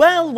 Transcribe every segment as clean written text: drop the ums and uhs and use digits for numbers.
Well,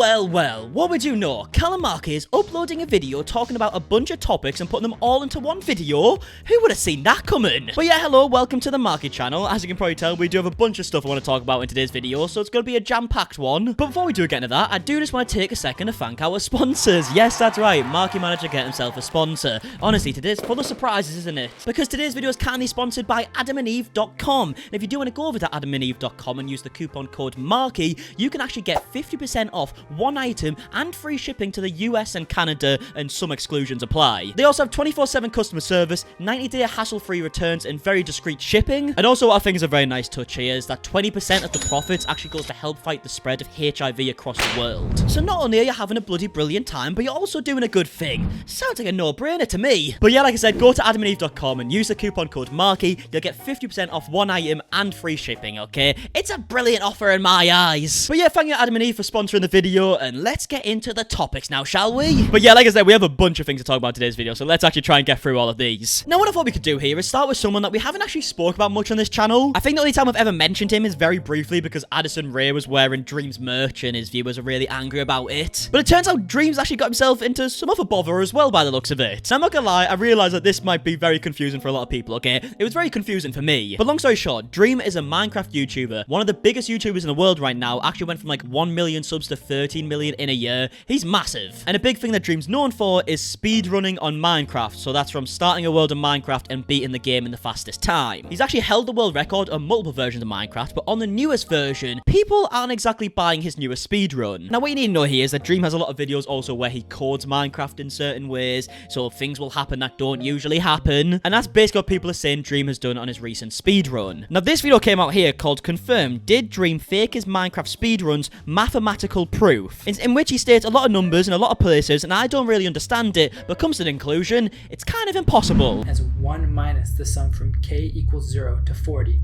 what would you know? MARKIE is uploading a video talking about a bunch of topics and putting them all into one video. Who would have seen that coming? But yeah, hello, welcome to the MARKIE channel. As you can probably tell, we do have a bunch of stuff I want to talk about in today's video, so it's going to be a jam-packed one. But before we do get into that, I do just want to take a second to thank our sponsors. Yes, that's right, MARKIE managed to get himself a sponsor. Honestly, today's full of surprises, isn't it? Because today's video is kindly sponsored by adamandeve.com. And if you do want to go over to adamandeve.com and use the coupon code MARKIE, you can actually get 50% off one item and free shipping to the US and Canada, and some exclusions apply. They also have 24/7 customer service, 90-day hassle-free returns, and very discreet shipping. And also, what I think is a very nice touch here is that 20% of the profits actually goes to help fight the spread of HIV across the world. So not only are you having a bloody brilliant time, but you're also doing a good thing. Sounds like a no-brainer to me. But yeah, like I said, go to adamandeve.com and use the coupon code MARKIE. You'll get 50% off one item and free shipping, okay? It's a brilliant offer in my eyes. But yeah, thank you Adam and Eve for sponsoring the video, and let's get into the topics now, shall we? But yeah, like I said, we have a bunch of things to talk about in today's video, so let's actually try and get through all of these. Now, what I thought we could do here is start with someone that we haven't actually spoke about much on this channel. I think the only time I've ever mentioned him is very briefly because Addison Rae was wearing Dream's merch and his viewers are really angry about it. But it turns out Dream's actually got himself into some other bother as well by the looks of it. So I'm not gonna lie, I realized that this might be very confusing for a lot of people, okay? It was very confusing for me. But long story short, Dream is a Minecraft YouTuber, one of the biggest YouTubers in the world right now, actually went from like 1 million subs to 13 million in a year. He's massive. And a big thing that Dream's known for is speedrunning on Minecraft. So that's from starting a world of Minecraft and beating the game in the fastest time. He's actually held the world record on multiple versions of Minecraft, but on the newest version, people aren't exactly buying his newest speedrun. Now, what you need to know here is that Dream has a lot of videos also where he codes Minecraft in certain ways, so things will happen that don't usually happen. And that's basically what people are saying Dream has done on his recent speedrun. Now, this video came out here called Confirmed, Did Dream Fake His Minecraft Speedruns? Mathematical Proof, in which he states a lot of numbers in a lot of places, and I don't really understand it, but comes to the conclusion, it's kind of impossible. As 1 minus the sum from k equals 0 to 40,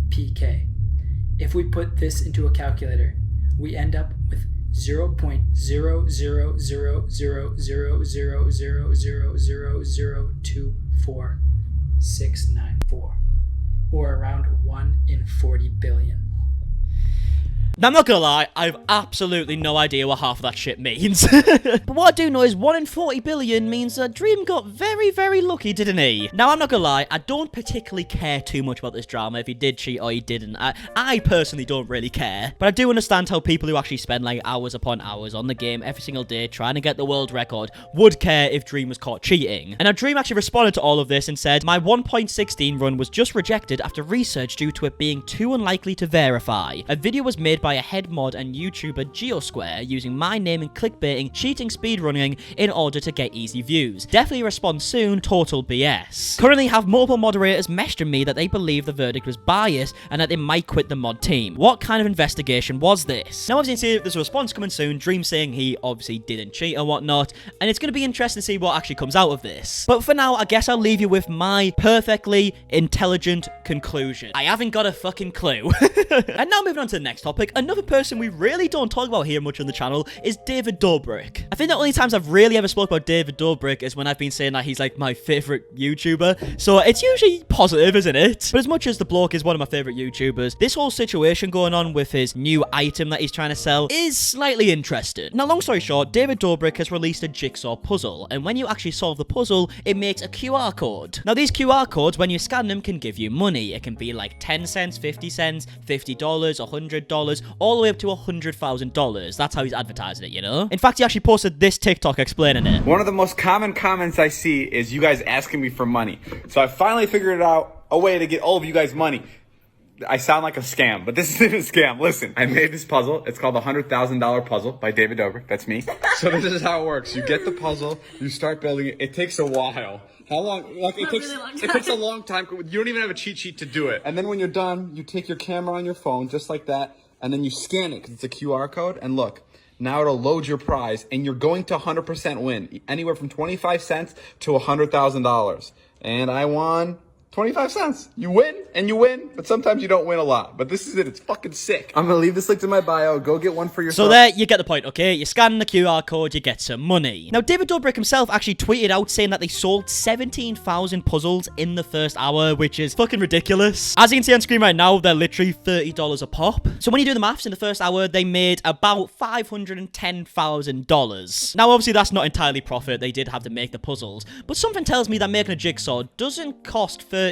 pk. If we put this into a calculator, we end up with 0.00000000024,694, or around 1 in 40 billion. Now, I'm not gonna lie, I have absolutely no idea what half of that shit means. But what I do know is 1 in 40 billion means that Dream got very, very lucky, didn't he? Now, I'm not gonna lie, I don't particularly care too much about this drama, if he did cheat or he didn't. I personally don't really care. But I do understand how people who actually spend like hours upon hours on the game every single day trying to get the world record would care if Dream was caught cheating. And now Dream actually responded to all of this and said, my 1.16 run was just rejected after research due to it being too unlikely to verify. A video was made by a head mod and YouTuber Geosquare using my name and clickbaiting, cheating, speedrunning in order to get easy views. Definitely respond soon, total BS. Currently have multiple moderators messaging me that they believe the verdict was biased and that they might quit the mod team. What kind of investigation was this? Now, obviously, there's a response coming soon, Dream saying he obviously didn't cheat or whatnot, and it's going to be interesting to see what actually comes out of this. But for now, I guess I'll leave you with my perfectly intelligent conclusion. I haven't got a fucking clue. And now moving on to the next topic, another person we really don't talk about here much on the channel is David Dobrik. I think the only times I've really ever spoke about David Dobrik is when I've been saying that he's like my favorite YouTuber, so it's usually positive, isn't it? But as much as the bloke is one of my favorite YouTubers, this whole situation going on with his new item that he's trying to sell is slightly interesting. Now, long story short, David Dobrik has released a jigsaw puzzle, and when you actually solve the puzzle, it makes a QR code. Now, these QR codes, when you scan them, can give you money. It can be like 10 cents, 50 cents, $50, $100, all the way up to $100,000. That's how he's advertising it, you know? In fact, he actually posted this TikTok explaining it. One of the most common comments I see is you guys asking me for money. So I finally figured out a way to get all of you guys money. I sound like a scam, but this isn't a scam. Listen, I made this puzzle. It's called the $100,000 Puzzle by David Dobrik. That's me. So this is how it works. You get the puzzle, you start building it. It takes a while. How long? Like it takes a long time. You don't even have a cheat sheet to do it. And then when you're done, you take your camera on your phone just like that, and then you scan it because it's a QR code. And look, now it'll load your prize, and you're going to 100% win, anywhere from 25 cents to $100,000. And I won 25 cents. You win and you win, but sometimes you don't win a lot. But this is it. It's fucking sick. I'm gonna leave this link in my bio. Go get one for yourself. So there, you get the point, okay? You scan the QR code, you get some money. Now, David Dobrik himself actually tweeted out saying that they sold 17,000 puzzles in the first hour, which is fucking ridiculous. As you can see on screen right now, they're literally $30 a pop. So when you do the maths, in the first hour, they made about $510,000. Now, obviously, that's not entirely profit. They did have to make the puzzles. But something tells me that making a jigsaw doesn't cost $30.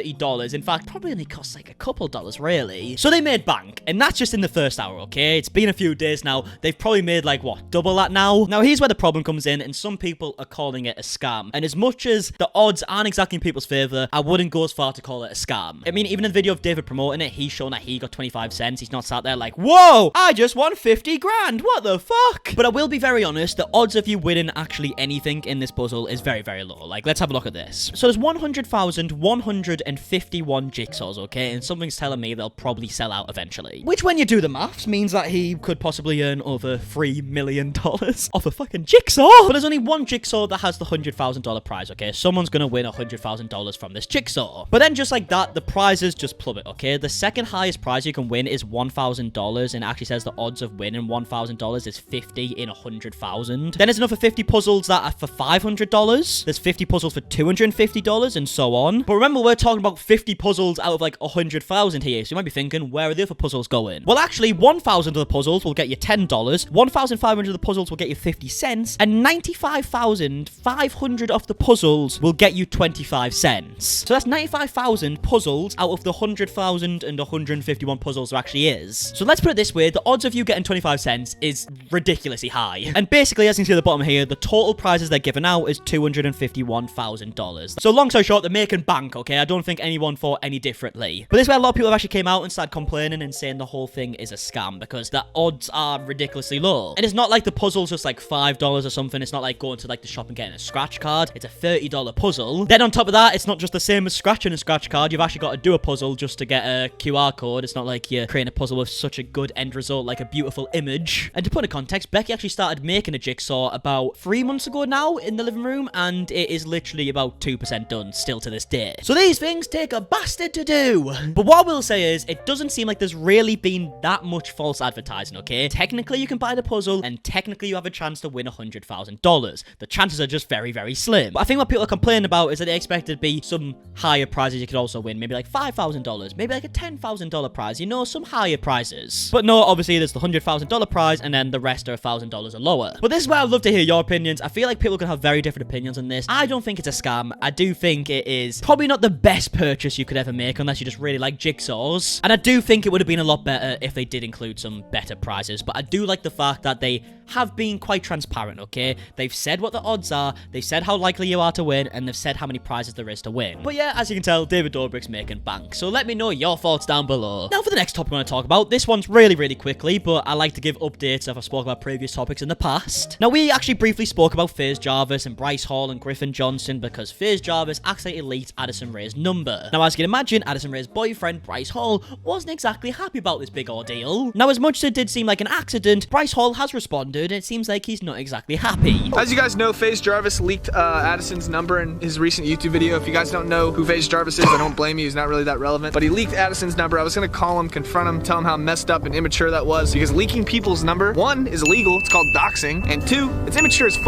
In fact, probably only costs like a couple dollars, really. So they made bank, and that's just in the first hour, okay? It's been a few days now. They've probably made like, what, double that now? Now, here's where the problem comes in, and some people are calling it a scam. And as much as the odds aren't exactly in people's favor, I wouldn't go as far to call it a scam. I mean, even in the video of David promoting it, he's shown that he got 25 cents. He's not sat there like, whoa, I just won 50 grand. What the fuck? But I will be very honest, the odds of you winning actually anything in this puzzle is very, very low. Like, let's have a look at this. So there's 100,151 jigsaws, okay? And something's telling me they'll probably sell out eventually. Which, when you do the maths, means that he could possibly earn over $3 million off a fucking jigsaw. But there's only one jigsaw that has the $100,000 prize, okay? Someone's gonna win $100,000 from this jigsaw. But then just like that, the prizes just plummet, okay? The second highest prize you can win is $1,000, and it actually says the odds of winning $1,000 is 50 in 100,000. Then there's another 50 puzzles that are for $500. There's 50 puzzles for $250, and so on. But remember, we're talking about 50 puzzles out of like 100,000 here, so you might be thinking, where are the other puzzles going? Well, actually, 1,000 of the puzzles will get you $10, 1,500 of the puzzles will get you 50 cents, and 95,500 of the puzzles will get you 25 cents. So that's 95,000 puzzles out of the 100,000 and 151 puzzles there actually is. So let's put it this way, the odds of you getting 25 cents is ridiculously high. And basically, as you can see at the bottom here, the total prizes they're giving out is $251,000. So long story short, they're making bank, okay? I don't think anyone thought any differently. But this is where a lot of people have actually came out and started complaining and saying the whole thing is a scam because the odds are ridiculously low. And it's not like the puzzle's just like $5 or something. It's not like going to like the shop and getting a scratch card. It's a $30 puzzle. Then on top of that, it's not just the same as scratching a scratch card. You've actually got to do a puzzle just to get a QR code. It's not like you're creating a puzzle with such a good end result, like a beautiful image. And to put in context, Becky actually started making a jigsaw about 3 months ago now in the living room, and it is literally about 2% done still to this day. So these things take a bastard to do. But what I will say is, it doesn't seem like there's really been that much false advertising, okay? Technically, you can buy the puzzle, and technically, you have a chance to win $100,000. The chances are just very, very slim. But I think what people are complaining about is that they expect it to be some higher prizes you could also win. Maybe like $5,000, maybe like a $10,000 prize, you know, some higher prizes. But no, obviously, there's the $100,000 prize, and then the rest are $1,000 or lower. But this is where I'd love to hear your opinions. I feel like people can have very different opinions on this. I don't think it's a scam. I do think it is probably not the best purchase you could ever make unless you just really like jigsaws. And I do think it would have been a lot better if they did include some better prizes. But I do like the fact that they have been quite transparent, okay? They've said what the odds are, they've said how likely you are to win, and they've said how many prizes there is to win. But yeah, as you can tell, David Dobrik's making bank. So let me know your thoughts down below. Now for the next topic I want to talk about. This one's really, really quickly, but I like to give updates if I spoke about previous topics in the past. Now we actually briefly spoke about FaZe Jarvis and Bryce Hall and Griffin Johnson because FaZe Jarvis accidentally leaked Addison Rae's number. Now as you can imagine, Addison Rae's boyfriend, Bryce Hall, wasn't exactly happy about this big ordeal. Now as much as it did seem like an accident, Bryce Hall has responded and it seems like he's not exactly happy. As you guys know, FaZe Jarvis leaked Addison's number in his recent YouTube video. If you guys don't know who FaZe Jarvis is, I don't blame you. He's not really that relevant. But he leaked Addison's number. I was going to call him, confront him, tell him how messed up and immature that was. Because leaking people's number, one, is illegal. It's called doxing. And two, it's immature as fuck.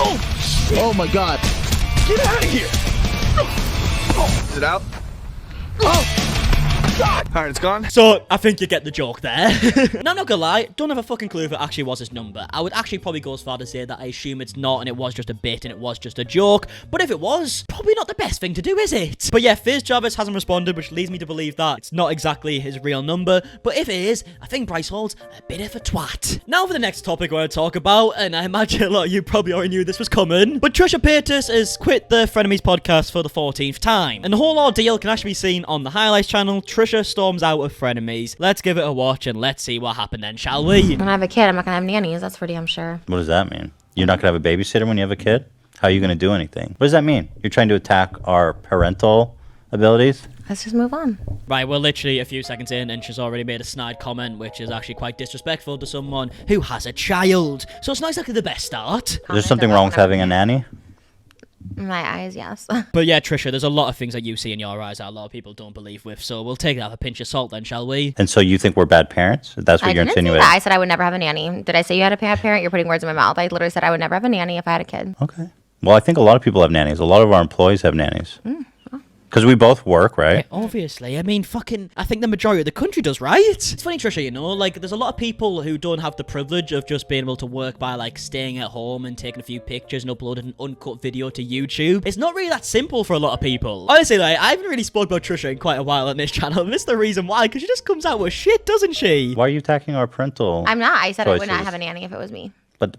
Oh, shit. Oh my God. Get out of here. Oh. Is it out? Oh. God. All right, it's gone. So, I think you get the joke there. Now, not gonna lie, don't have a fucking clue if it actually was his number. I would actually probably go as far to say that I assume it's not and it was just a bit and it was just a joke. But if it was, probably not the best thing to do, is it? But yeah, FaZe Jarvis hasn't responded, which leads me to believe that it's not exactly his real number. But if it is, I think Bryce Hall's a bit of a twat. Now for the next topic I want to talk about, and I imagine a lot of you probably already knew this was coming. But Trisha Paytas has quit the Frenemies podcast for the 14th time. And the whole ordeal can actually be seen on the highlights channel. Trisha storms out of Frenemies. Let's give it a watch and let's see what happened then, shall we? When I have a kid, I'm not gonna have nannies. That's for damn sure. What does that mean? You're not gonna have a babysitter when you have a kid? How are you gonna do anything? What does that mean? You're trying to attack our parental abilities? Let's just move on. Right, we're literally a few seconds in and she's already made a snide comment, which is actually quite disrespectful to someone who has a child. So it's not exactly the best start. Is there something wrong with having a nanny? In my eyes, yes. But yeah, Trisha, there's a lot of things that you see in your eyes that a lot of people don't believe with, so we'll take that with a pinch of salt then, shall we? And so you think we're bad parents? That's what I you're didn't say insinuating? that. I said I would never have a nanny. Did I say you had a bad parent? You're putting words in my mouth. I literally said I would never have a nanny if I had a kid. Okay. Well, I think a lot of people have nannies. A lot of our employees have nannies. Because we both work, right? Yeah, obviously. I mean, I think the majority of the country does, right? It's funny, Trisha, you know, like, there's a lot of people who don't have the privilege of just being able to work by, like, staying at home and taking a few pictures and uploading an uncut video to YouTube. It's not really that simple for a lot of people. Honestly, like, I haven't really spoken about Trisha in quite a while on this channel, and this is the reason why, because she just comes out with shit, doesn't she? Why are you attacking our parental I'm not. I said I would not choices? have a nanny if it was me. But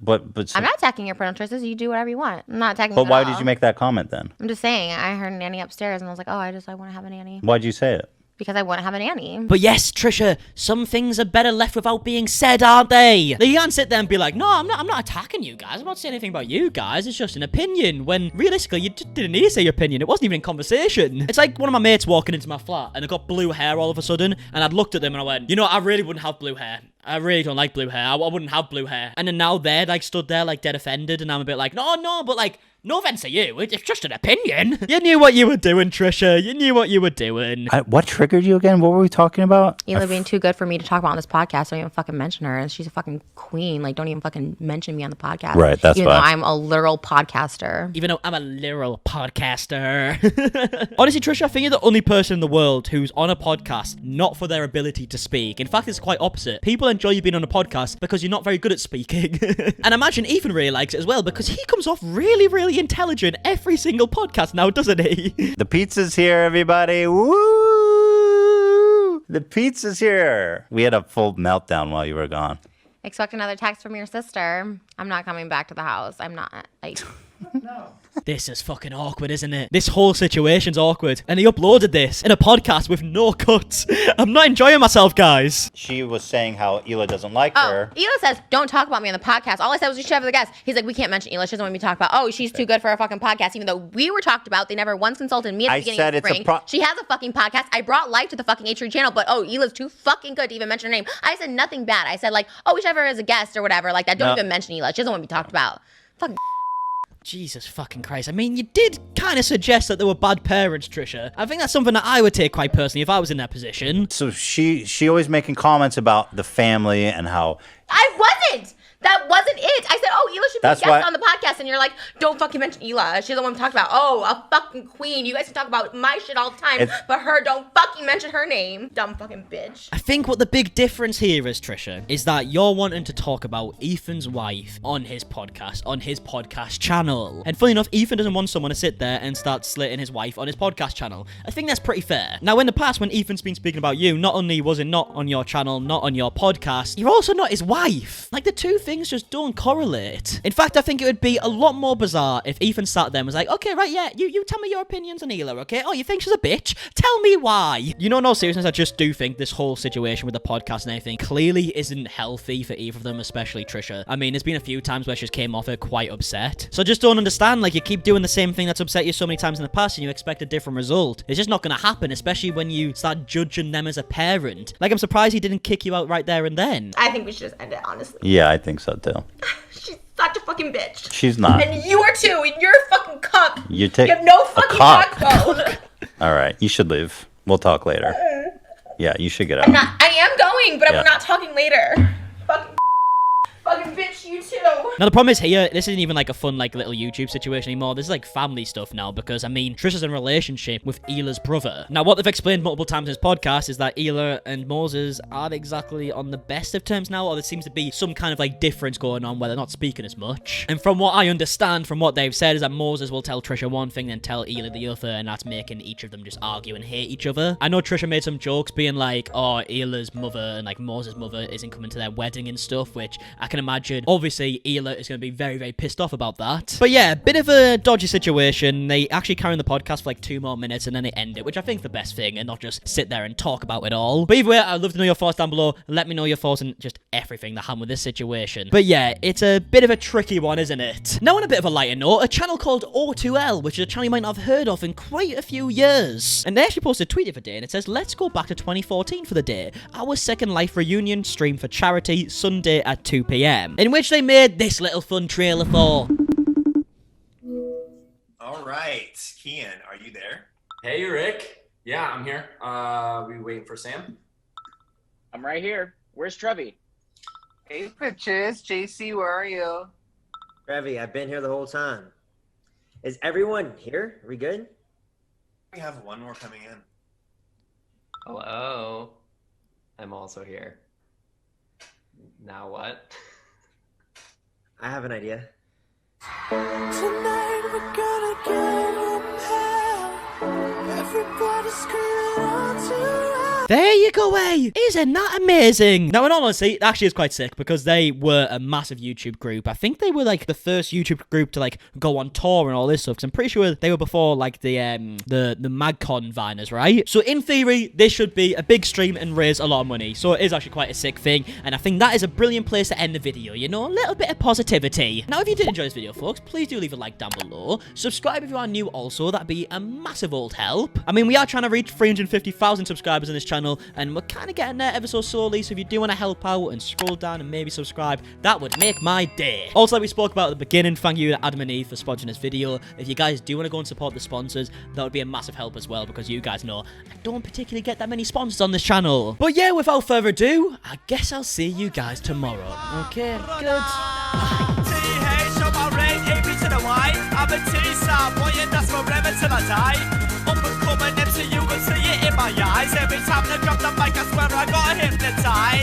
I'm not attacking your parental choices. You do whatever you want. I'm not attacking But you at why all. did you make that comment then? I'm just saying, I heard a nanny upstairs and I was like, oh, I want to have a nanny. Why'd you say it? Because I want to have a nanny. But yes, Trisha, some things are better left without being said, aren't they? You can't sit there and be like, no, I'm not attacking you guys. I'm not saying anything about you guys. It's just an opinion. When realistically, you just didn't need to say your opinion. It wasn't even in conversation. It's like one of my mates walking into my flat and I got blue hair all of a sudden. And I'd looked at them and I went, you know, I really wouldn't have blue hair. I really don't like blue hair. I wouldn't have blue hair. And then now they're like stood there like dead offended. And I'm a bit like, no, but like, no offense to you. It's just an opinion. You knew what you were doing, Trisha. You knew what you were doing. What triggered you again? What were we talking about? Hila being too good for me to talk about on this podcast. Don't even fucking mention her. She's a fucking queen. Like, don't even fucking mention me on the podcast. Right, that's even though fine. I'm a literal podcaster. Even though I'm a literal podcaster. Honestly, Trisha, I think you're the only person in the world who's on a podcast not for their ability to speak. In fact, it's quite opposite. People enjoy you being on a podcast because you're not very good at speaking. And I imagine Ethan really likes it as well because he comes off really, really intelligent every single podcast now, doesn't he? The pizza's here, everybody. Woo! The pizza's here. We had a full meltdown while you were gone. Expect another text from your sister. I'm not coming back to the house. I'm not. Like, This is fucking awkward, isn't it? This whole situation's awkward. And he uploaded this in a podcast with no cuts. I'm not enjoying myself, guys. She was saying how Hila doesn't like oh, her. Hila says, don't talk about me on the podcast. All I said was you should have the guest. He's like, we can't mention Hila. She doesn't want me to talk about, oh, she's too good for a fucking podcast. Even though we were talked about, they never once consulted me at the I beginning said of the it's a spring. She has a fucking podcast. I brought life to the fucking H3 channel, but oh, Hila's too fucking good to even mention her name. I said nothing bad. I said like, oh, we should have her as a guest or whatever. Like that. Don't even mention Hila. She doesn't want to be talked about. Fucking Jesus fucking Christ. I mean, you did kind of suggest that they were bad parents, Trisha. I think that's something that I would take quite personally if I was in that position. So she always making comments about the family and how... I wasn't. That wasn't it. I said, oh, Hila should be a That's guest why- on the podcast. And you're like, don't fucking mention Hila. She doesn't want to talk about, oh, a fucking queen. You guys can talk about my shit all the time, but her, don't fucking mention her name. Dumb fucking bitch. I think what the big difference here is, Trisha, is that you're wanting to talk about Ethan's wife on his podcast channel. And funny enough, Ethan doesn't want someone to sit there and start slitting his wife on his podcast channel. I think that's pretty fair. Now, in the past, when Ethan's been speaking about you, not only was it not on your channel, not on your podcast, you're also not his wife. Like, the two things just don't correlate. In fact, I think it would be a lot more bizarre if Ethan sat there and was like, okay, right, yeah, you tell me your opinions on Hila, okay? Oh, you think she's a bitch? Tell me why. You know, in all seriousness, I just do think this whole situation with the podcast and everything clearly isn't healthy for either of them, especially Trisha. I mean, there's been a few times where she's came off it quite upset. So I just don't understand, like, you keep doing the same thing that's upset you so many times in the past and you expect a different result. It's just not gonna happen, especially when you start judging them as a parent. Like, I'm surprised he didn't kick you out right there and then. I think we should just end it, honestly. Yeah, I think so too. She's such a fucking bitch. She's not. And you are too, and you're a fucking cuck. You have no fucking cock. backbone. All right, you should leave. We'll talk later. Yeah, you should get out. I am going, but Yeah. I'm not talking later. Fucking bitch, you too. Now, the problem is here, this isn't even like a fun, like, little YouTube situation anymore. This is like family stuff now because, I mean, Trisha's in a relationship with Hila's brother. Now, what they've explained multiple times in this podcast is that Hila and Moses aren't exactly on the best of terms now, or there seems to be some kind of, like, difference going on where they're not speaking as much. And from what I understand, from what they've said, is that Moses will tell Trisha one thing, then tell Hila the other, and that's making each of them just argue and hate each other. I know Trisha made some jokes being like, oh, Hila's mother and, like, Moses' mother isn't coming to their wedding and stuff, which I can imagine. Obviously, Hila is going to be very, very pissed off about that. But yeah, bit of a dodgy situation. They actually carry on the podcast for like 2 more minutes and then they end it, which I think is the best thing, and not just sit there and talk about it all. But either way, I'd love to know your thoughts down below. Let me know your thoughts on just everything that happened with this situation. But yeah, it's a bit of a tricky one, isn't it? Now, on a bit of a lighter note, a channel called O2L, which is a channel you might not have heard of in quite a few years. And they actually posted a tweet the other day, and it says, let's go back to 2014 for the day. Our Second Life reunion stream for charity, Sunday at 2 p.m. In which they made this little fun trailer for. All right. Kian, are you there? Hey, Rick. Yeah, I'm here. We waiting for Sam? I'm right here. Where's Trevi? Hey, bitches. JC, where are you? Trevi, I've been here the whole time. Is everyone here? Are we good? We have one more coming in. Hello. I'm also here. Now what? I have an idea. Tonight we're gonna get in hell. Everybody screaming out to There you go, eh? Isn't that amazing? Now, in all honesty, it actually is quite sick because they were a massive YouTube group. I think they were like the first YouTube group to like go on tour and all this stuff. Because I'm pretty sure they were before like the MagCon Viners, right? So in theory, this should be a big stream and raise a lot of money. So it is actually quite a sick thing. And I think that is a brilliant place to end the video. You know, a little bit of positivity. Now, if you did enjoy this video, folks, please do leave a like down below. Subscribe if you are new also. That'd be a massive old help. I mean, we are trying to reach 350,000 subscribers on this channel. And we're kind of getting there ever so slowly, so if you do want to help out and scroll down and maybe subscribe, that would make my day. Also, like we spoke about at the beginning, thank you to Adam and Eve for sponsoring this video. If you guys do want to go and support the sponsors, that would be a massive help as well, because you guys know I don't particularly get that many sponsors on this channel. But yeah, without further ado, I guess I'll see you guys tomorrow. Okay, good. Up and coming into you and see it in my eyes. Every time I grab the mic, I swear I got hypnotized.